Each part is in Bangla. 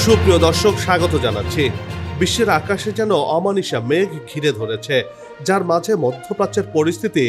সুপ্রিয় দর্শক, স্বাগত জানাচ্ছি। বিশ্বের আকাশে যেন অমানিসা মেঘ ঘিরে ধরেছে, যার মাঝে মধ্যপ্রাচ্যের পরিস্থিতি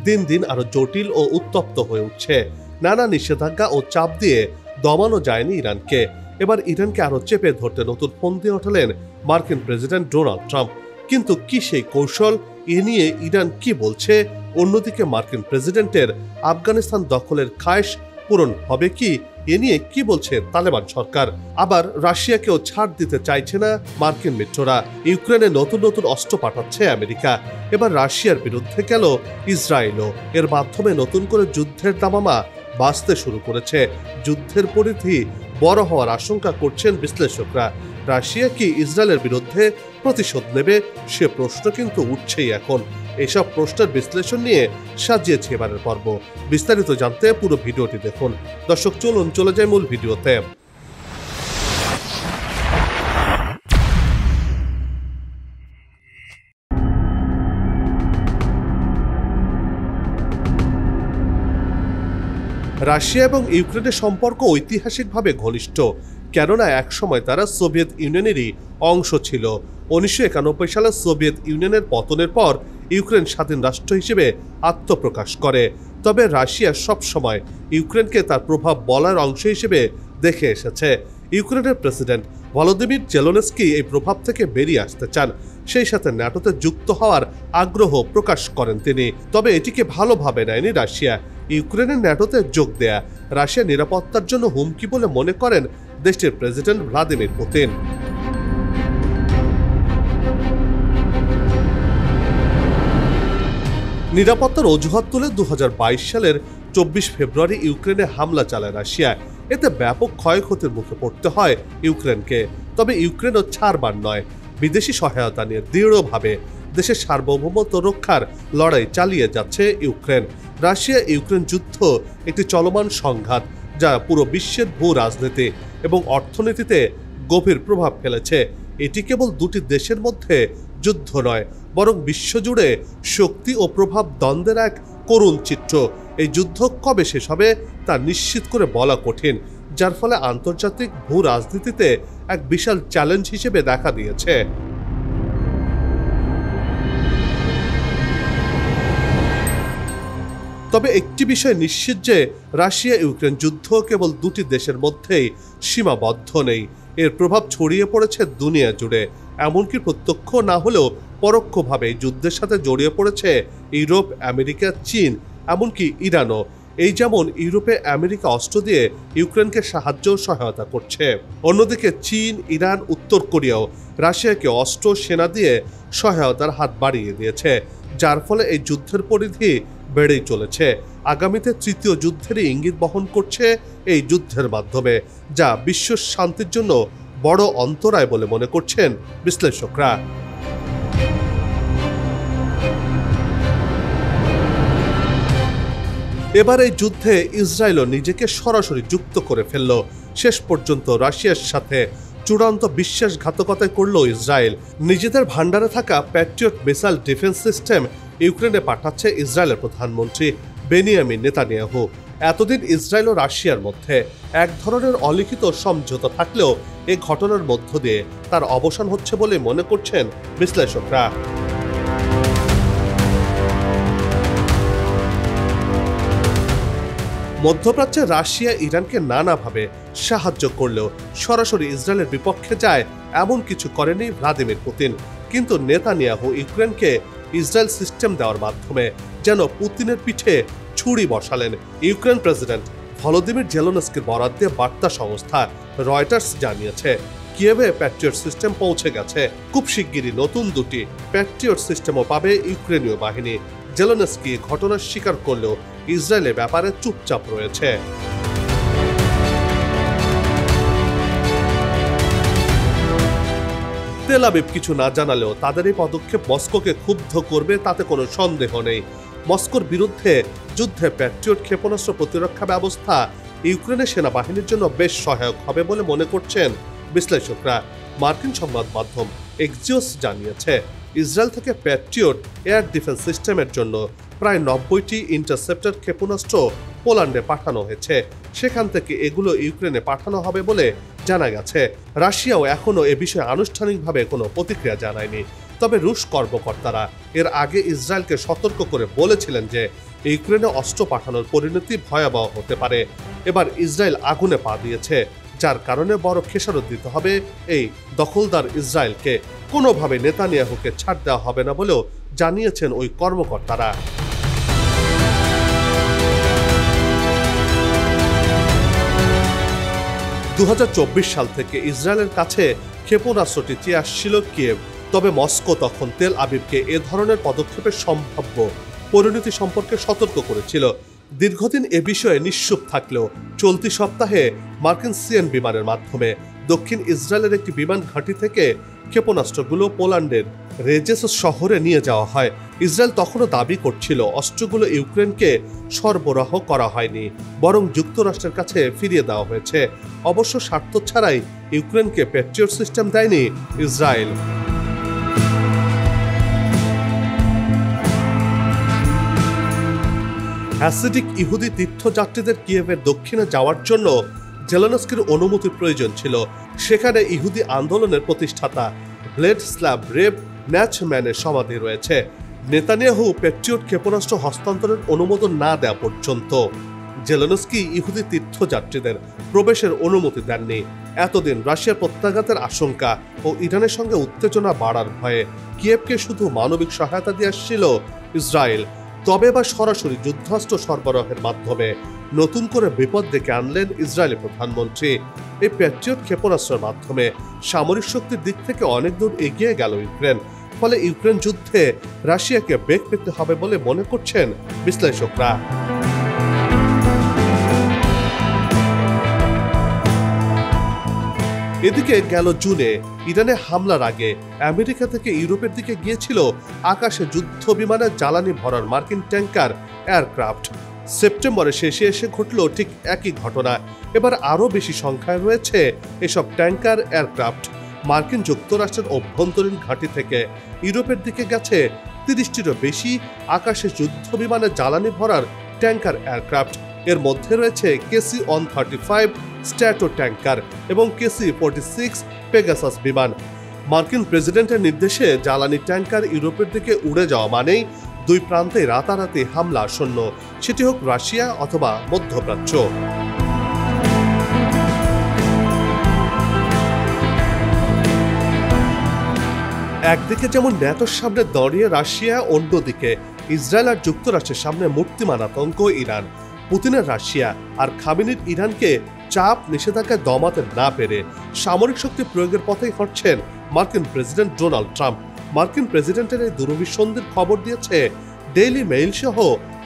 দিন দিন আরো জটিল ও উত্তপ্ত হয়ে উঠছে। নানা নিষেধাজ্ঞা ও চাপ দিয়ে দমানো যায়নি ইরানকে। এবার ইরানকে আরো চেপে ধরতে নতুন ফন্দি ওঠালেন মার্কিন প্রেসিডেন্ট ডোনাল্ড ট্রাম্প। কিন্তু কি সেই কৌশল? এ নিয়ে ইরান কি বলছে? অন্যদিকে মার্কিন প্রেসিডেন্টের আফগানিস্তান দখলের খায়েশ পূরণ হবে কি? এ নিয়ে কি বলছে তালেবান সরকার? আবার রাশিয়াকেও ছাড় দিতে চাইছে না মার্কিন মিত্ররা। ইউক্রেনে নতুন নতুন অস্ত্র পাঠাচ্ছে আমেরিকা। এবার রাশিয়ার বিরুদ্ধে গেল ইসরায়েলও। এর মাধ্যমে নতুন করে যুদ্ধের দামামা বাঁচতে শুরু করেছে। যুদ্ধের পরিধি বড় হওয়ার আশঙ্কা করছেন বিশ্লেষকরা। রাশিয়া কি ইসরায়েলের বিরুদ্ধে প্রতিশোধ নেবে? সে প্রশ্ন কিন্তু উঠছেই এখন। এসব প্রশ্নের বিশ্লেষণ নিয়ে সাজিয়েছে এবারের পর্ব। বিস্তারিত জানতে পুরো ভিডিওটি দেখুন। দর্শক, চলুন চলে যাই মূল ভিডিওতে। রাশিয়া এবং ইউক্রেনের সম্পর্ক ঐতিহাসিকভাবে ঘনিষ্ঠ, কেননা একসময় তারা সোভিয়েত ইউনিয়নেরই অংশ ছিল। 1991 সালে সোভিয়েত ইউনিয়নের পতনের পর ইউক্রেন স্বাধীন রাষ্ট্র হিসেবে আত্মপ্রকাশ করে। তবে রাশিয়া সবসময় ইউক্রেনকে তার প্রভাব বলার অংশ হিসেবে দেখে এসেছে। ইউক্রেনের প্রেসিডেন্ট ভলোদিমির জেলেনস্কি এই প্রভাব থেকে বেরিয়ে আসতে চান। সেই সাথে ন্যাটোতে যুক্ত হওয়ার আগ্রহ প্রকাশ করেন তিনি। তবে এটিকে ভালোভাবে নেয়নি রাশিয়া। ইউক্রেনের ন্যাটোতে যোগ দেয়া রাশিয়ার নিরাপত্তার জন্য হুমকি বলে মনে করেন দেশটির প্রেসিডেন্ট ভ্লাদিমির পুতিন। নিরাপত্তার অজুহাত তুলে 2022 সালের 24 ফেব্রুয়ারি ইউক্রেনে হামলা চালায় রাশিয়া। এতে ব্যাপক ক্ষয়ক্ষতির মুখে পড়তে হয় ইউক্রেনকে। তবে ইউক্রেনও ছাড়বার নয়। বিদেশি সহায়তা নিয়ে দৃঢ়ভাবে দেশের সার্বভৌমত্ব রক্ষার লড়াই চালিয়ে যাচ্ছে ইউক্রেন। রাশিয়া ইউক্রেন যুদ্ধ একটি চলমান সংঘাত, যা পুরো বিশ্বের ভূ রাজনীতি এবং অর্থনীতিতে গভীর প্রভাব ফেলেছে। এটি কেবল দুটি দেশের মধ্যে যুদ্ধ নয়, বরং বিশ্বজুড়ে শক্তি ও প্রভাব দ্বন্দ্বের এক করুণ চিত্র। এই যুদ্ধ কবে শেষ হবে তা নিশ্চিত করে বলা কঠিন, যার ফলে আন্তর্জাতিক ভূ রাজনীতিতে এক বিশাল চ্যালেঞ্জ হিসেবে দেখা দিয়েছে। তবে একটি বিষয় নিশ্চিত যে রাশিয়া ইউক্রেন যুদ্ধ কেবল দুটি দেশের মধ্যেই সীমাবদ্ধ নেই। এর প্রভাব ছড়িয়ে পড়েছে দুনিয়া জুড়ে। এমনকি প্রত্যক্ষ না হলেও পরোক্ষভাবে এই যুদ্ধের সাথে জড়িয়ে পড়েছে ইউরোপ, আমেরিকা, চীন, এমনকি ইরানও। এই যেমন ইউরোপে আমেরিকা অস্ত্র দিয়ে ইউক্রেনকে সাহায্য সহায়তা করছে, অন্যদিকে চীন, ইরান, উত্তর কোরিয়াও রাশিয়াকে অস্ত্র, সেনা দিয়ে সহায়তার হাত বাড়িয়ে দিয়েছে, যার ফলে এই যুদ্ধের পরিধি বেড়েই চলেছে। আগামীতে তৃতীয় যুদ্ধেরই ইঙ্গিত বহন করছে এই যুদ্ধের মাধ্যমে, যা বিশ্ব শান্তির জন্য বড় অন্তরায় বলে মনে করছেন বিশ্লেষকরা। এবার এই যুদ্ধে ইসরায়েলও নিজেকে সরাসরি যুক্ত করে ফেলল। শেষ পর্যন্ত রাশিয়ার সাথে চূড়ান্ত বিশ্বাসঘাতকতা করল ইসরায়েল। নিজেদের ভান্ডারে থাকা প্যাট্রিয়ট মিসাইল ডিফেন্স সিস্টেম ইউক্রেনে পাঠাচ্ছে ইসরায়েলের প্রধানমন্ত্রী বেনিয়ামিন নেতানিয়াহু। এতদিন ইসরায়েল ও রাশিয়ার মধ্যে এক ধরনের অলিখিত সমঝোতা থাকলেও এই ঘটনার মধ্য দিয়ে তার অবসান হচ্ছে বলে মনে করছেন বিশ্লেষকরা। মধ্যপ্রাচ্যে রাশিয়া ইরানকে নানাভাবে সাহায্য করলেও সরাসরি ইসরায়েলের বিপক্ষে যায় এমন কিছু করেনি ভ্লাদিমির পুতিন। কিন্তু নেতানিয়াহু ইউক্রেনকে ইসরায়েল সিস্টেম দেওয়ার মাধ্যমে যেন পুতিনের পিঠে ছুরি বসালেন। ইউক্রেন প্রেসিডেন্ট ভলোদিমির জেলেনস্কির বরাত দিয়ে বার্তা সংস্থা রয়টার্স জানিয়েছে, কিয়েভে প্যাট্রিয়ট সিস্টেম পৌঁছে গেছে। খুব শিগগিরই নতুন দুটি প্যাট্রিয়ট সিস্টেমও পাবে ইউক্রেনীয় বাহিনী। জেলেনস্কি ঘটনার স্বীকার করলেও ইসরায়েলের ব্যাপারে চুপচাপ রয়েছে। তেল আবিব কিছু না জানালেও তাদের এই পদক্ষেপ মস্কোকে ক্ষুব্ধ করবে তাতে কোনো সন্দেহ নেই। মস্কোর বিরুদ্ধে যুদ্ধে প্যাট্রিয়ট ক্ষেপণাস্ত্র প্রতিরক্ষা ব্যবস্থা ইউক্রেনের সেনাবাহিনীর জন্য বেশ সহায়ক হবে বলে মনে করছেন বিশ্লেষকরা। মার্কিন সংবাদ মাধ্যম এক্সিওস জানিয়েছে, ইসরায়েল থেকে প্যাট্রিয়ট এয়ার ডিফেন্স সিস্টেমের জন্য প্রায় 90টি ইন্টারসেপ্টর ক্ষেপণাস্ত্র পোল্যান্ডে পাঠানো হয়েছে। সেখান থেকে এগুলো ইউক্রেনে পাঠানো হবে বলে জানা গেছে। রাশিয়াও এখনো এ বিষয়ে আনুষ্ঠানিকভাবে কোনো প্রতিক্রিয়া জানায়নি। তবে রুশ কর্মকর্তারা এর আগে ইসরায়েলকে সতর্ক করে বলেছিলেন যে ইউক্রেনে অস্ত্র পাঠানোর পরিণতি ভয়াবহ হতে পারে। এবার ইসরায়েল আগুনে পা দিয়েছে, যার কারণে বড় খেসারত দিতে হবে এই দখলদার ইসরায়েলকে। কোনোভাবে নেতানিয়াহুকে ছাড় দেওয়া হবে না বলেও জানিয়েছেন ওই কর্মকর্তারা। 2024 সাল থেকে ইসরায়েলের কাছে ক্ষেপণাস্ত্রটি চেয়ে আসছিল কিয়েভ। তবে মস্কো তখন তেল আবিবকে এ ধরনের পদক্ষেপের সম্ভাব্য পরিণতি সম্পর্কে সতর্ক করেছিল। দীর্ঘদিন এ বিষয়ে নিশ্চুপ থাকলেও চলতি সপ্তাহে মার্কিন সিএন বিমানের মাধ্যমে দক্ষিণ ইসরায়েলের একটি বিমান ঘাঁটি থেকে ক্ষেপণাস্ত্রগুলো পোল্যান্ডের রেজেস শহরে নিয়ে যাওয়া হয়। ইসরায়েল তখনও দাবি করছিল অস্ত্রগুলো ইউক্রেনকে সরবরাহ করা হয়নি, বরং যুক্তরাষ্ট্রের কাছে ফিরিয়ে দেওয়া হয়েছে। অবশ্য স্বার্থ ছাড়াই ইউক্রেনকে প্যাট্রিয়ট সিস্টেম দেয়নি ইসরায়েল। হ্যাসিডিক ইহুদি তীর্থযাত্রীদের কিয়েভের দক্ষিণে যাওয়ার জন্য জেলেনস্কির অনুমতির প্রয়োজন ছিল। সেখানে ইহুদি আন্দোলনের প্রতিষ্ঠাতা ব্লেডস্লাভ রেব ন্যাচম্যানের সমাধি রয়েছে। নেতানিয়াহু প্যাট্রিয়ট ক্ষেপণাস্ত্র হস্তান্তরের অনুমোদন না দেওয়া পর্যন্ত জেলেনস্কি ইহুদি তীর্থযাত্রীদের প্রবেশের অনুমতি দেননি। এতদিন রাশিয়ার প্রত্যাঘাতের আশঙ্কা ও ইরানের সঙ্গে উত্তেজনা বাড়ার ভয়ে কিয়েভকে শুধু মানবিক সহায়তা দিয়ে আসছিল ইসরায়েল। তবে বা সরাসরি যুদ্ধাস্ত্র সরবরাহের মাধ্যমে নতুন করে বিপদ ডেকে আনলেন ইসরায়েলি প্রধানমন্ত্রী। এই প্যাট্রিয়ট ক্ষেপণাস্ত্রের মাধ্যমে সামরিক শক্তির দিক থেকে অনেক দূর এগিয়ে গেল ইউক্রেন। ফলে ইউক্রেন যুদ্ধে রাশিয়াকে বেগ পেতে হবে বলে মনে করছেন বিশ্লেষকরা। এদিকে গেল জুনে ইরানে হামলার আগে আমেরিকা থেকে ইউরোপের দিকে গিয়েছিল আকাশে যুদ্ধ বিমানের জ্বালানি ভরার মার্কিন ট্যাঙ্কার এয়ারক্রাফট। সেপ্টেম্বরের শেষে এসে ঘটল ঠিক একই ঘটনা। এবার আরও বেশি সংখ্যায় রয়েছে এসব ট্যাঙ্কার এয়ারক্রাফট। মার্কিন যুক্তরাষ্ট্রের অভ্যন্তরীণ ঘাঁটি থেকে ইউরোপের দিকে গেছে 30টিরও বেশি আকাশে যুদ্ধ বিমানের জ্বালানি ভরার ট্যাঙ্কার এয়ারক্রাফট। এর মধ্যে রয়েছে KC-135 স্ট্র্যাটো ট্যাঙ্কার এবং KC-46 পেগাসাস বিমান। মার্কিন প্রেসিডেন্টের নির্দেশে জ্বালানি ট্যাঙ্কার ইউরোপের দিকে উড়ে যাওয়া মানেই দুই প্রান্তে রাতারাতি হামলা আসন্ন, সেটি হোক রাশিয়া অথবা মধ্যপ্রাচ্য। একদিকে যেমন ন্যাটোর সামনে দাঁড়িয়ে রাশিয়া, অন্যদিকে ইসরায়েল আর যুক্তরাষ্ট্রের সামনে মূর্তিমান আতঙ্ক ইরান। পুতিনের রাশিয়া আর খামেনির ইরানকে চাপ নিষেধাজ্ঞায় দমাতে না পেরে সামরিক শক্তি প্রয়োগের পথেই হাঁটছেন মার্কিন প্রেসিডেন্ট ডোনাল্ড ট্রাম্প। মার্কিন প্রেসিডেন্টের এই দুরভিসন্ধির খবর দিয়েছে ডেইলি মেইল সহ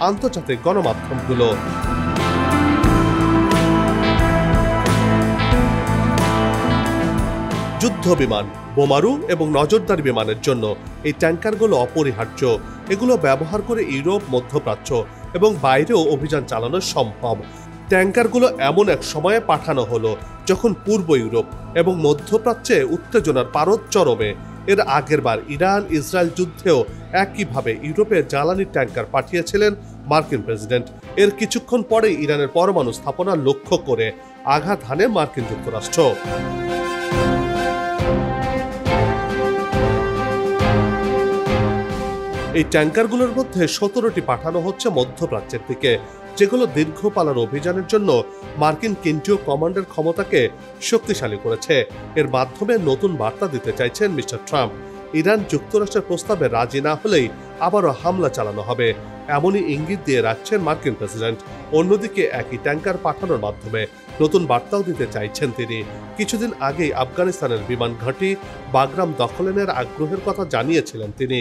আন্তর্জাতিক গণমাধ্যমগুলো। যুদ্ধ বিমান, বোমারু এবং নজরদারি বিমানের জন্য এই ট্যাঙ্কারগুলো অপরিহার্য। এগুলো ব্যবহার করে ইউরোপ, মধ্যপ্রাচ্য এবং বাইরেও অভিযান চালানো সম্ভব। ট্যাঙ্কারগুলো এমন এক সময়ে পাঠানো হলো যখন পূর্ব ইউরোপ এবং মধ্যপ্রাচ্যে উত্তেজনার পারদ চরমে। এর আগের বার ইরান ইসরায়েল যুদ্ধেও একইভাবে ইউরোপে জ্বালানি ট্যাঙ্কার পাঠিয়েছিলেন মার্কিন প্রেসিডেন্ট। এর কিছুক্ষণ পরেই ইরানের পরমাণু স্থাপনা লক্ষ্য করে আঘাত হানে মার্কিন যুক্তরাষ্ট্র। এই ট্যাঙ্কারগুলোর মধ্যে 17টি পাঠানো হচ্ছে মধ্যপ্রাচ্যের দিকে, যেগুলো দীর্ঘ পালার অভিযানের জন্য মার্কিন কেন্দ্রীয় কমান্ডের ক্ষমতাকে শক্তিশালী করেছে। এর মাধ্যমে নতুন বার্তা দিতে চাইছেন মিস্টার ট্রাম্প। ইরান যুক্তরাষ্ট্রের প্রস্তাবে রাজি না হলেই আবারও হামলা চালানো হবে, এমনই ইঙ্গিত দিয়ে রাখছেন মার্কিন প্রেসিডেন্ট। অন্যদিকে একই ট্যাঙ্কার পাঠানোর মাধ্যমে নতুন বার্তাও দিতে চাইছেন তিনি। কিছুদিন আগেই আফগানিস্তানের বিমান ঘাঁটি বাগরাম দখলের আগ্রহের কথা জানিয়েছিলেন তিনি।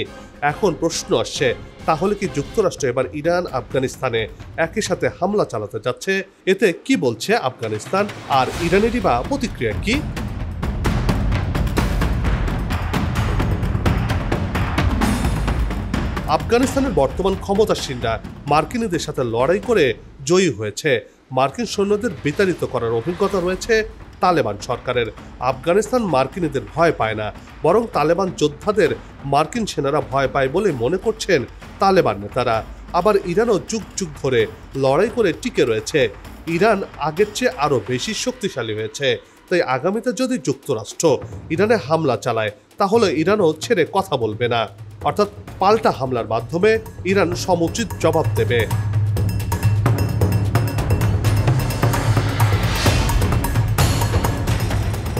এখন প্রশ্ন আসছে, তাহলে কি যুক্তরাষ্ট্র এবার ইরান, আফগানিস্তানে একই সাথে হামলা চালাতে যাচ্ছে? এতে কি বলছে আফগানিস্তান, আর ইরানেরই বা প্রতিক্রিয়া কি? আফগানিস্তানের বর্তমান ক্ষমতাসীনরা মার্কিনীদের সাথে লড়াই করে জয়ী হয়েছে। মার্কিন সৈন্যদের বিতাড়িত করার অভিজ্ঞতা রয়েছে তালেবান সরকারের। আফগানিস্তান মার্কিনীদের ভয় পায় না, বরং তালেবান যোদ্ধাদের মার্কিন সেনারা ভয় পায় বলে মনে করছেন তালেবান নেতারা। আবার ইরানও যুগ যুগ ধরে লড়াই করে টিকে রয়েছে। ইরান আগের চেয়ে আরও বেশি শক্তিশালী হয়েছে। তাই আগামীতে যদি যুক্তরাষ্ট্র ইরানে হামলা চালায় তাহলে ইরানও ছেড়ে কথা বলবে না, অর্থাৎ পাল্টা হামলার মাধ্যমে ইরান সমুচিত জবাব দেবে।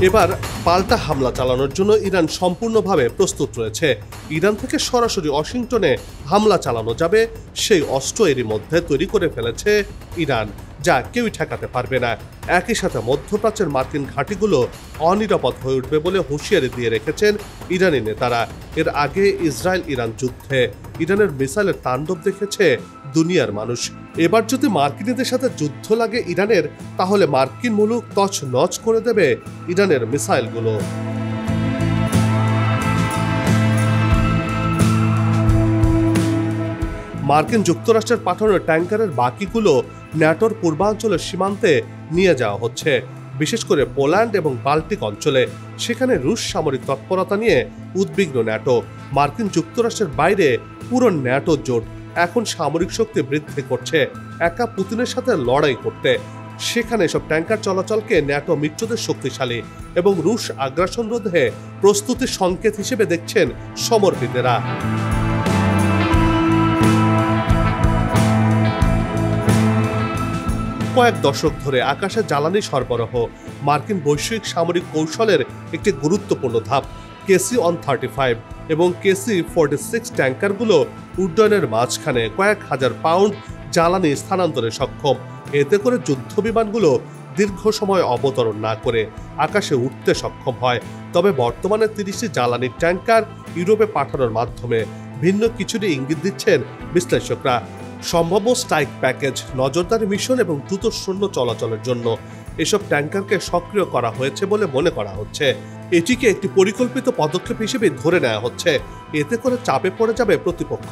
এবার পাল্টা হামলা চালানোর জন্য ইরান সম্পূর্ণভাবে প্রস্তুত রয়েছে। ইরান থেকে সরাসরি ওয়াশিংটনে হামলা চালানো যাবে সেই অস্ত্র এরই মধ্যে তৈরি করে ফেলেছে ইরান, যা কেউই ঠেকাতে পারবে না। একই সাথে মধ্যপ্রাচ্যের মার্কিন ঘাঁটিগুলো অনিরাপদ হয়ে উঠবে বলে হুঁশিয়ারি দিয়ে রেখেছেন ইরানি নেতারা। এর আগে ইসরায়েল ইরান যুদ্ধে ইরানের মিসাইলের তাণ্ডব দেখেছে দুনিয়ার মানুষ। এবার যদি মার্কিনীদের সাথে যুদ্ধ লাগে ইরানের, তাহলে মার্কিন মুলুক তছনছ করে দেবে ইরানের মিসাইলগুলো। মার্কিন যুক্তরাষ্ট্রের পাঠানো ট্যাঙ্কারের বাকিগুলো ন্যাটোর পূর্বাঞ্চলের সীমান্তে নিয়ে যাওয়া হচ্ছে, বিশেষ করে পোল্যান্ড এবং বাল্টিক অঞ্চলে। সেখানে রুশ সামরিক তৎপরতা নিয়ে উদ্বিগ্ন ন্যাটো। মার্কিন যুক্তরাষ্ট্রের বাইরে পুরো ন্যাটো জোট এখন সামরিক শক্তি বৃদ্ধি করছে একা পুতিনের সাথে লড়াই করতে। সেখানে সব ট্যাঙ্কার চলাচলকে ন্যাটো মিত্রদের শক্তিশালী এবং রুশ আগ্রাসন রোধে প্রস্তুতির সংকেত হিসেবে দেখছেন সমরবিদেরা। কয়েক দশক ধরে আকাশে জ্বালানি সরবরাহ মার্কিন বৈশ্বিক সামরিক কৌশলের একটি গুরুত্বপূর্ণ ধাপ। KC-135 এবং KC-46 ট্যাঙ্কারগুলো উড্ডয়নের মাঝখানে কয়েক হাজার পাউন্ড জ্বালানি স্থানান্তরে সক্ষম। এতে করে যুদ্ধ বিমানগুলো দীর্ঘ সময় অবতরণ না করে আকাশে উঠতে সক্ষম হয়। তবে বর্তমানে 30টি জ্বালানি ট্যাঙ্কার ইউরোপে পাঠানোর মাধ্যমে ভিন্ন কিছুরই ইঙ্গিত দিচ্ছেন বিশ্লেষকরা। সম্ভাব্য স্ট্রাইক প্যাকেজ, নজরদারি মিশন এবং দ্রুত সৈন্য চলাচলের জন্য এসব ট্যাঙ্কারকে সক্রিয় করা হয়েছে বলে মনে করা হচ্ছে। এটিকে একটি পরিকল্পিত পদক্ষেপ হিসেবে ধরে নেওয়া হচ্ছে। এতে করে চাপে পড়ে যাবে প্রতিপক্ষ,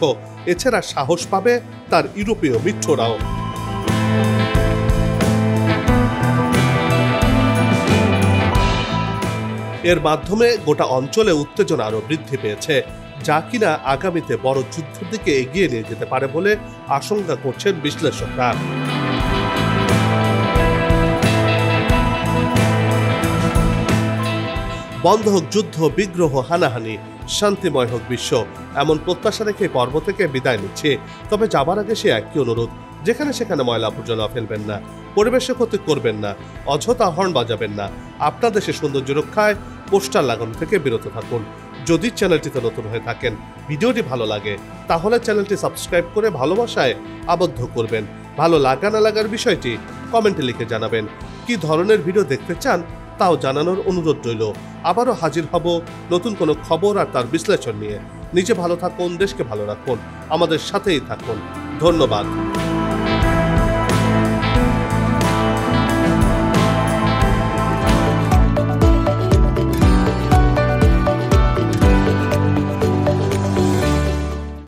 এছাড়া সাহস পাবে তার ইউরোপীয় মিত্ররাও। এর মাধ্যমে গোটা অঞ্চলে উত্তেজনা আরও বৃদ্ধি পেয়েছে, যা কিনা আগামীতে বড় যুদ্ধের দিকে এগিয়ে নিয়ে যেতে পারে বলে আশঙ্কা করছেন বিশ্লেষকরা। বন্ধ হোক যুদ্ধ, বিগ্রহ, হানাহানি, শান্তিময় হোক বিশ্ব, এমন প্রত্যাশা রেখে পর্ব থেকে বিদায় নিচ্ছে। তবে যাবার আগে সে একই অনুরোধ, যেখানে সেখানে ময়লা আবর্জনা ফেলবেন না, পরিবেশে ক্ষতি করবেন না, অযথা হর্ন বাজাবেন না, আপনার দেশের সৌন্দর্য রক্ষায় পোস্টার লাগানো থেকে বিরত থাকুন। যদি চ্যানেলটিতে নতুন হয়ে থাকেন, ভিডিওটি ভালো লাগে, তাহলে চ্যানেলটি সাবস্ক্রাইব করে ভালোবাসায় আবদ্ধ করবেন। ভালো লাগা না লাগার বিষয়টি কমেন্টে লিখে জানাবেন। কি ধরনের ভিডিও দেখতে চান তাও জানানোর অনুরোধ রইল। আবারও হাজির হব নতুন কোনো খবর আর তার বিশ্লেষণ নিয়ে। নিজে ভালো থাকুন, দেশকে ভালো রাখুন, আমাদের সাথেই থাকুন। ধন্যবাদ।